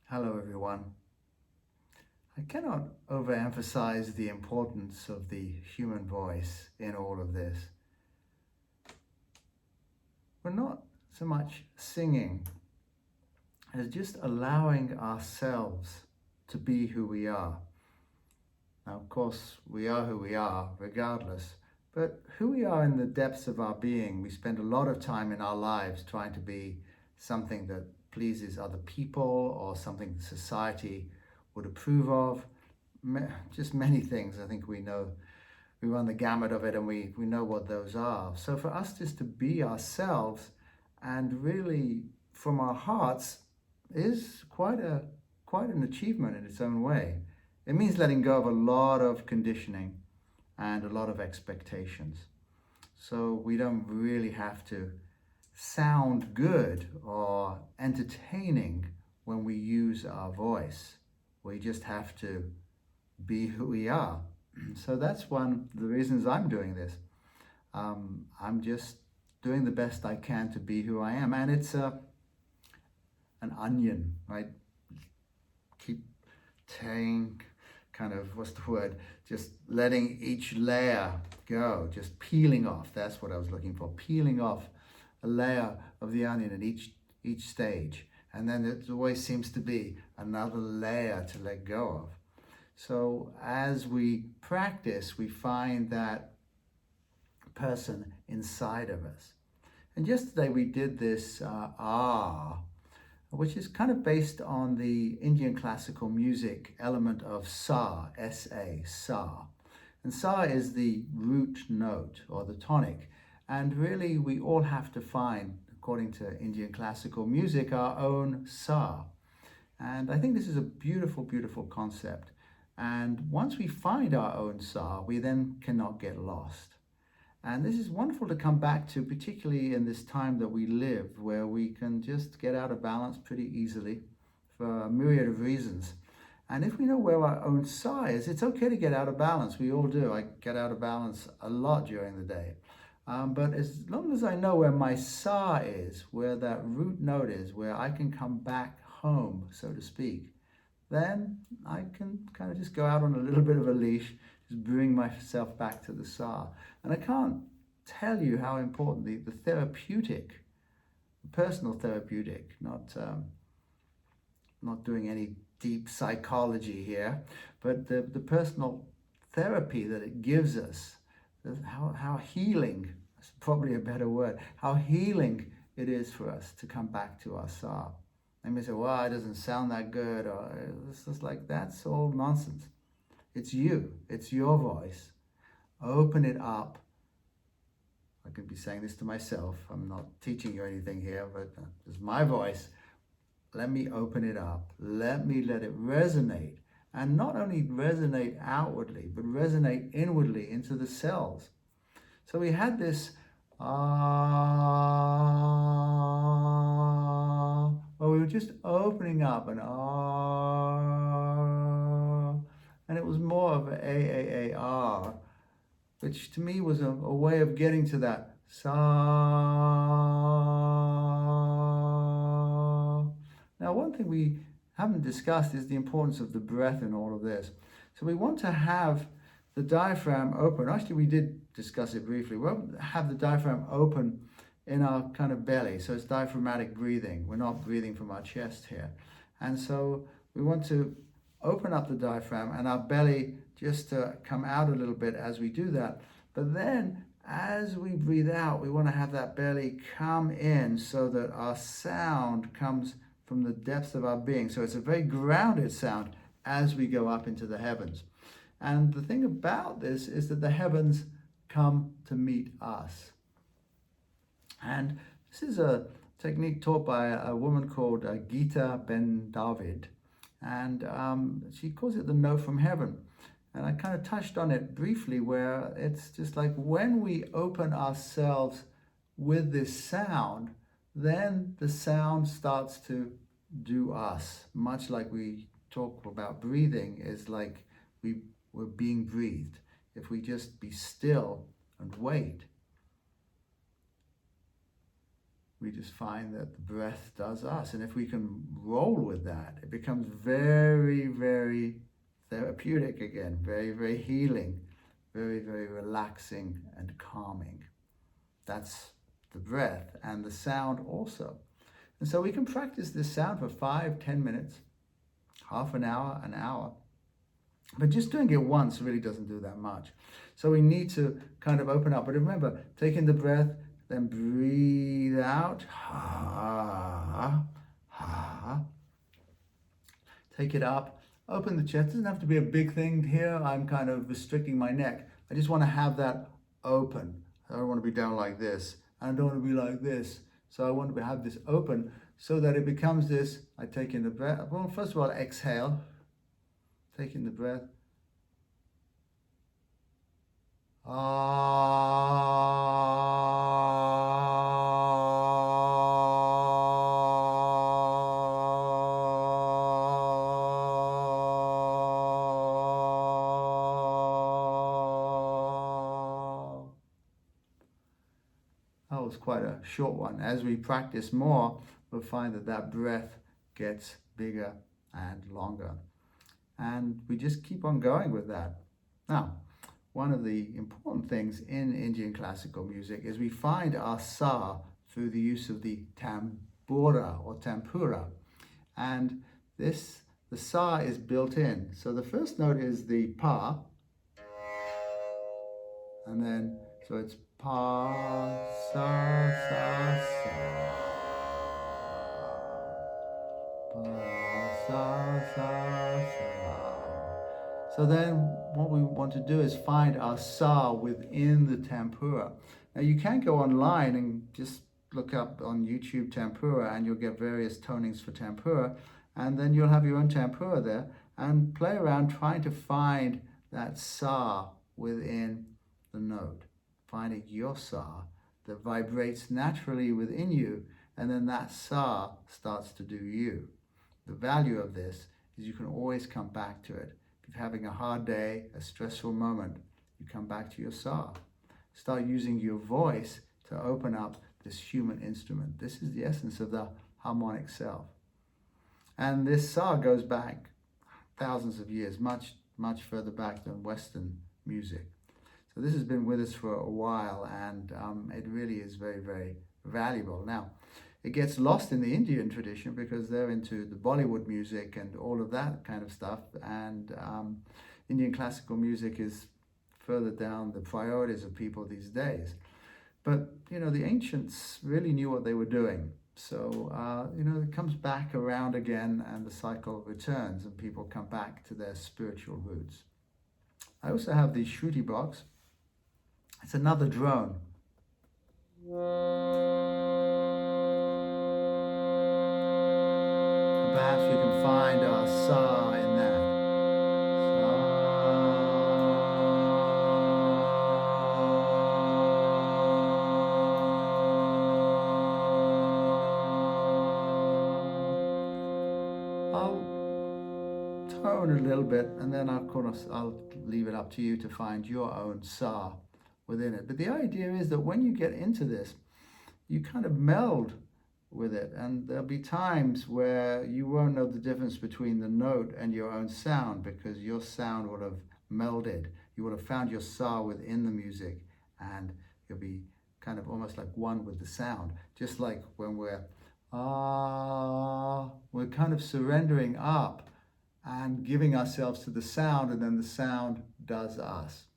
Hello, everyone. I cannot overemphasize the importance of the human voice in all of this. We're not so much singing as just allowing ourselves to be who we are. Now, of course, we are who we are, regardless, but who we are in the depths of our being, we spend a lot of time in our lives trying to be something that pleases other people or something that society would approve of. Just many things. I think we know, we run the gamut of it, and we know what those are. So for us just to be ourselves and really from our hearts is quite an achievement in its own way. It means letting go of a lot of conditioning and a lot of expectations. So we don't really have to sound good or entertaining when we use our voice. We just have to be who we are. So that's one of the reasons I'm doing this. I'm just doing the best I can to be who I am. And it's an onion, right? Keep tearing, kind of, what's the word? Just letting each layer go, just peeling off. That's what I was looking for. Peeling off a layer of the onion at each stage. And then there always seems to be another layer to let go of. So as we practice, we find that person inside of us. And yesterday we did this which is kind of based on the Indian classical music element of sa, S-A, sa. And sa is the root note or the tonic. And really we all have to find, according to Indian classical music, our own sa. And I think this is a beautiful, beautiful concept. And once we find our own sa, we then cannot get lost. And this is wonderful to come back to, particularly in this time that we live, where we can just get out of balance pretty easily for a myriad of reasons. And if we know where our own sa is, it's okay to get out of balance. We all do. I get out of balance a lot during the day. But as long as I know where my sa is, where that root note is, where I can come back home, so to speak, then I can kind of just go out on a little bit of a leash, just bring myself back to the sa. And I can't tell you how important the therapeutic, the personal therapeutic, not doing any deep psychology here, but the personal therapy that it gives us, how healing, that's probably a better word, how healing it is for us to come back to our sa. They may say, well, it doesn't sound that good, or it's just like, that's all nonsense. It's you, it's your voice. Open it up. I could be saying this to myself. I'm not teaching you anything here, but it's my voice. Let me open it up. Let it resonate. And not only resonate outwardly, but resonate inwardly into the cells. So we had this where we were just opening up and and it was more of an A-A-A-R, which to me was a way of getting to that sa. Now, one thing we haven't discussed is the importance of the breath in all of this. So we want to have the diaphragm open. Actually, we did discuss it briefly. We'll have the diaphragm open in our kind of belly. So it's diaphragmatic breathing. We're not breathing from our chest here. And so we want to open up the diaphragm and our belly just to come out a little bit as we do that. But then as we breathe out, we want to have that belly come in so that our sound comes from the depths of our being. So it's a very grounded sound as we go up into the heavens. And the thing about this is that the heavens come to meet us. And this is a technique taught by a woman called Gita Ben David. And she calls it the note from heaven. And I kind of touched on it briefly, where it's just like when we open ourselves with this sound, then the sound starts to do us. Much like we talk about breathing, is like we're being breathed. If we just be still and wait. we just find that the breath does us. And if we can roll with that, it becomes very, very therapeutic again, very, very healing, very, very relaxing and calming. That's the breath, and the sound also. And so we can practice this sound for 5-10 minutes, half an hour. But just doing it once really doesn't do that much. So we need to kind of open up. But remember, taking the breath, then breathe out. Ha, ha. Take it up. Open the chest. It doesn't have to be a big thing here. I'm kind of restricting my neck. I just want to have that open. I don't want to be down like this. I don't want to be like this. So I want to have this open so that it becomes this. I take in the breath. Well, first of all, exhale. Take in the breath. That was quite a short one. As we practice more, we'll find that that breath gets bigger and longer. And we just keep on going with that. Now, one of the important things in Indian classical music is we find our sa through the use of the tambura or tampura. And the sa is built in. So the first note is the pa. And then, so it's pa, sa, sa, sa. Pa, sa, sa, sa. So then what we want to do is find our sa within the tampura. Now you can go online and just look up on YouTube tampura and you'll get various tonings for tampura, and then you'll have your own tampura there and play around trying to find that sa within the note. Finding your sa that vibrates naturally within you, and then that sa starts to do you. The value of this is you can always come back to it. If you're having a hard day, a stressful moment, you come back to your sa. Start using your voice to open up this human instrument. This is the essence of the harmonic self. And this sa goes back thousands of years, much, much further back than Western music. So this has been with us for a while, and it really is very, very valuable. Now, it gets lost in the Indian tradition because they're into the Bollywood music and all of that kind of stuff, and Indian classical music is further down the priorities of people these days. But, you know, the ancients really knew what they were doing. So, you know, it comes back around again and the cycle returns and people come back to their spiritual roots. I also have the Shruti Box. It's another drone. Perhaps we can find our sa in that. I'll tone a little bit, and then of course I'll leave it up to you to find your own sa within it. But the idea is that when you get into this, you kind of meld with it, and there'll be times where you won't know the difference between the note and your own sound because your sound would have melded. You would have found your sa within the music, and you'll be kind of almost like one with the sound. Just like when we're kind of surrendering up and giving ourselves to the sound, and then the sound does us.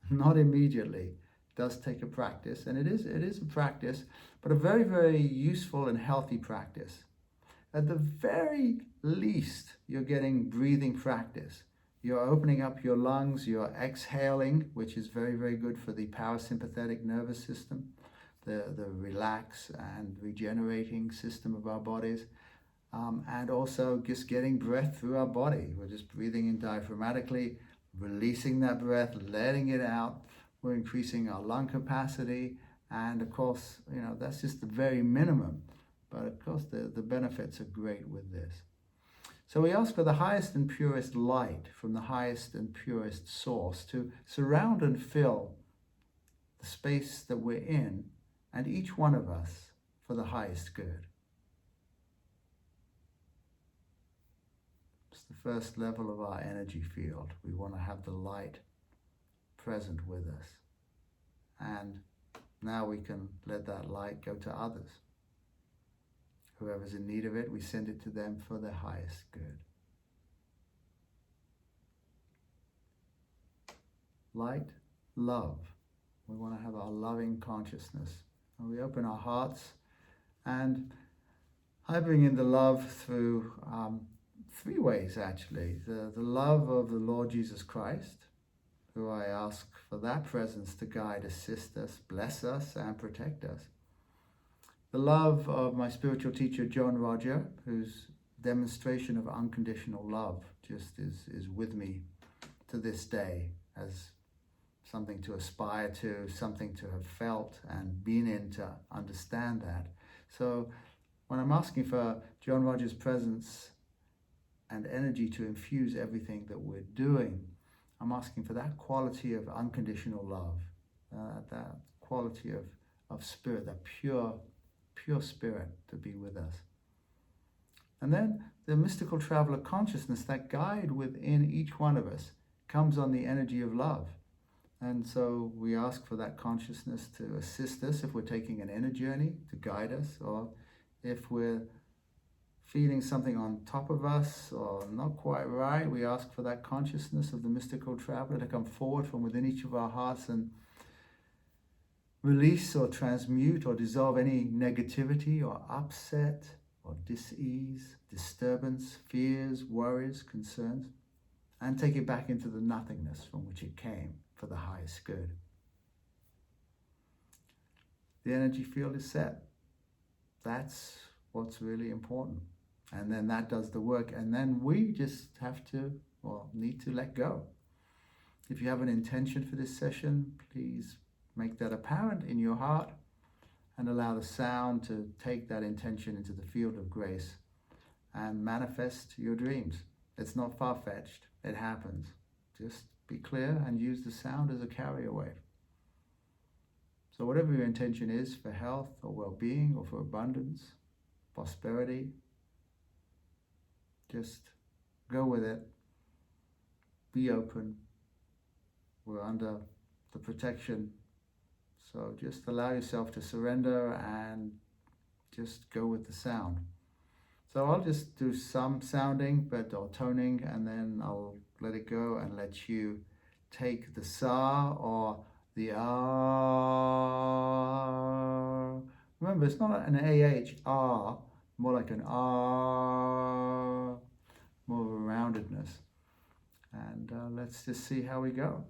Not immediately. It does take a practice, and it is a practice, but a very, very useful and healthy practice. At the very least, you're getting breathing practice. You're opening up your lungs, you're exhaling, which is very, very good for the parasympathetic nervous system, the relax and regenerating system of our bodies, and also just getting breath through our body. We're just breathing in diaphragmatically, releasing that breath, letting it out. We're increasing our lung capacity, and of course, you know, that's just the very minimum. But of course, the benefits are great with this. So we ask for the highest and purest light from the highest and purest source to surround and fill the space that we're in, and each one of us for the highest good. It's the first level of our energy field. We want to have the light present with us. And now we can let that light go to others. Whoever's in need of it, we send it to them for their highest good. Light, love. We want to have our loving consciousness. And we open our hearts, and I bring in the love through three ways actually. The love of the Lord Jesus Christ, who I ask for that presence to guide, assist us, bless us, and protect us. The love of my spiritual teacher, John Roger, whose demonstration of unconditional love just is with me to this day as something to aspire to, something to have felt and been in to understand that. So when I'm asking for John Roger's presence and energy to infuse everything that we're doing, I'm asking for that quality of unconditional love, that quality of spirit, that pure spirit to be with us. And then the mystical traveler consciousness, that guide within each one of us, comes on the energy of love. And so we ask for that consciousness to assist us if we're taking an inner journey, to guide us, or if we're feeling something on top of us or not quite right, we ask for that consciousness of the mystical traveler to come forward from within each of our hearts and release or transmute or dissolve any negativity or upset or dis-ease, disturbance, fears, worries, concerns, and take it back into the nothingness from which it came for the highest good. The energy field is set. That's what's really important. And then that does the work. And then we just have to, or need to let go. If you have an intention for this session, please make that apparent in your heart and allow the sound to take that intention into the field of grace and manifest your dreams. It's not far-fetched. It happens. Just be clear and use the sound as a carrier wave. So whatever your intention is for health or well-being or for abundance, prosperity, just go with it. Be open. We're under the protection. So just allow yourself to surrender and just go with the sound. So I'll just do some sounding or toning, and then I'll let it go and let you take the sa or the ah. Remember, it's not an AH, ah, more like an ah, more of a roundedness. And let's just see how we go.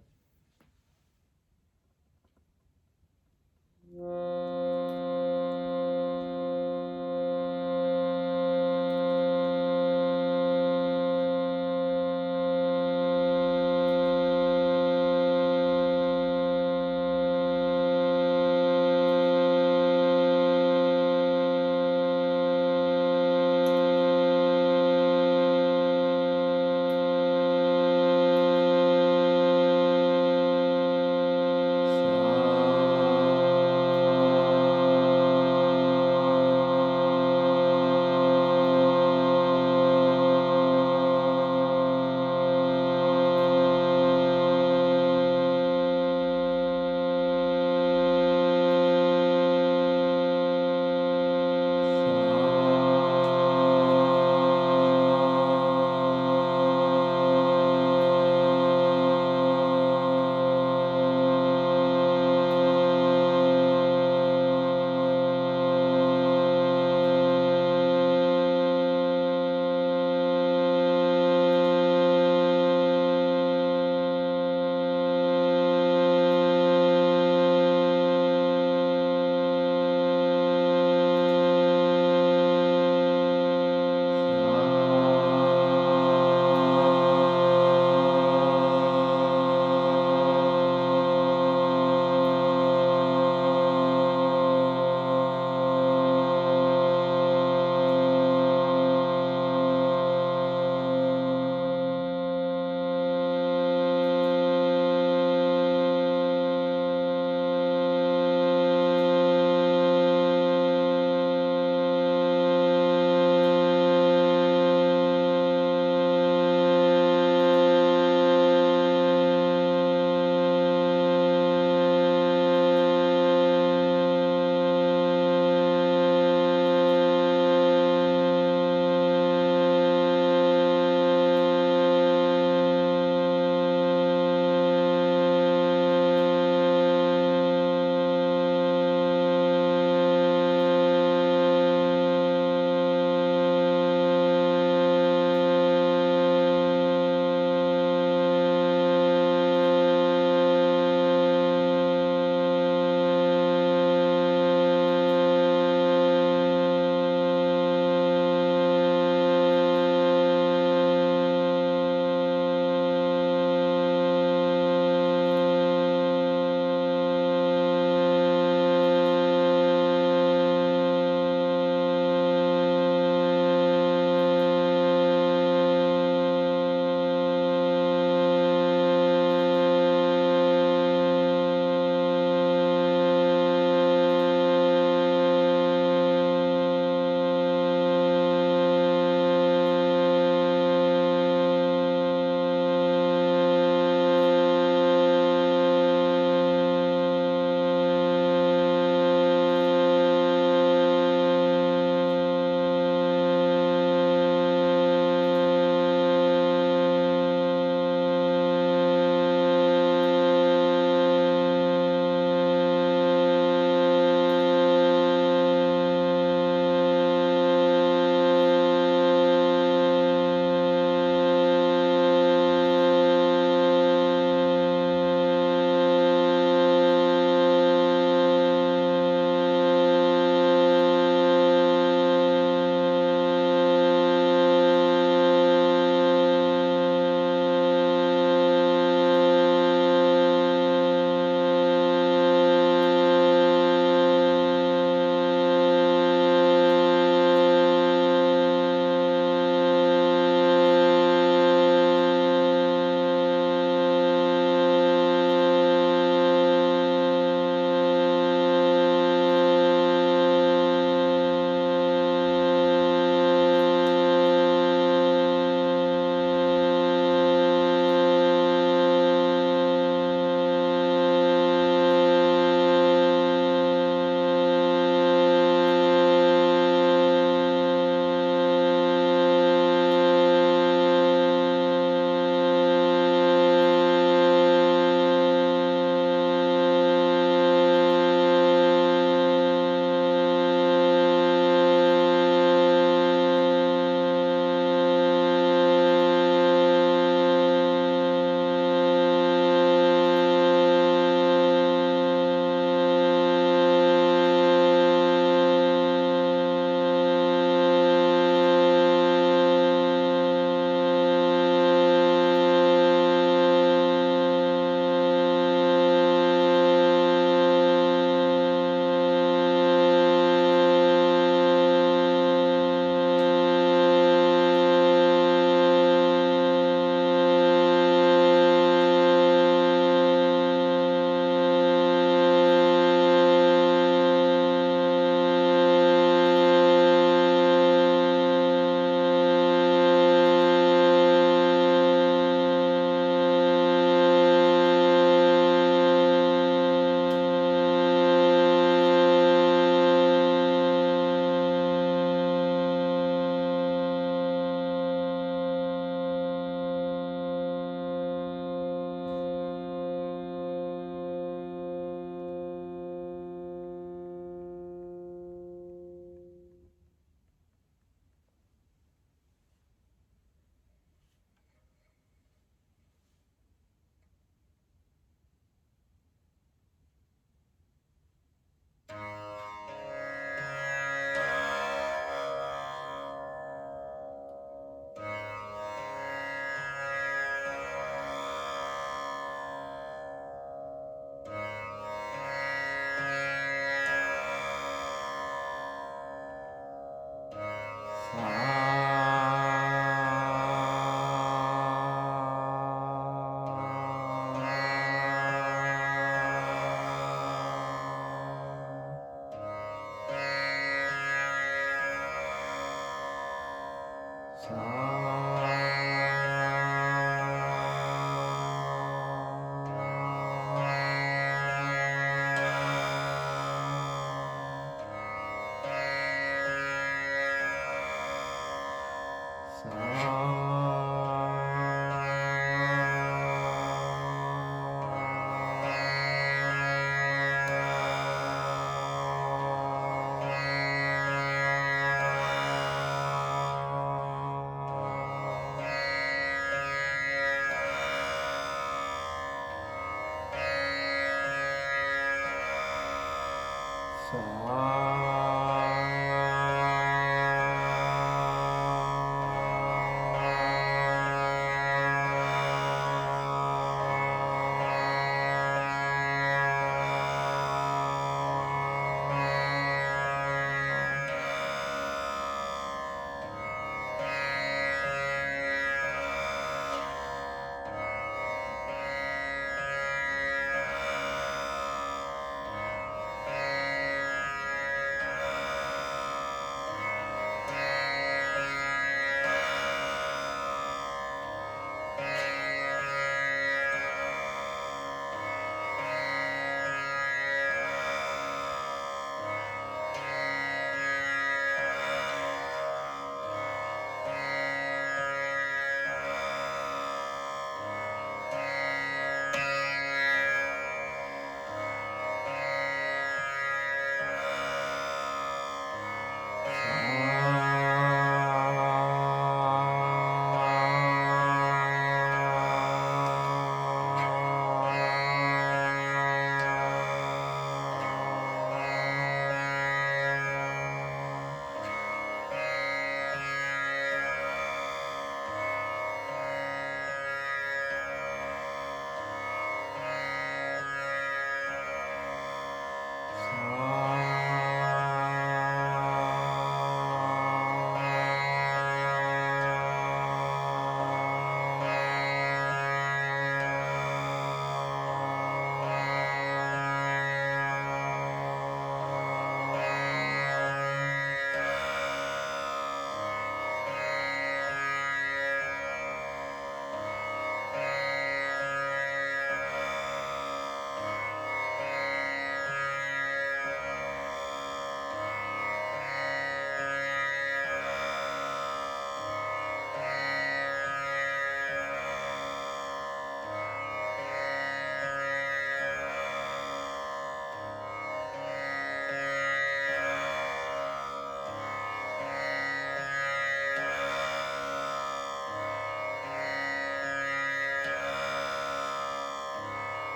Sa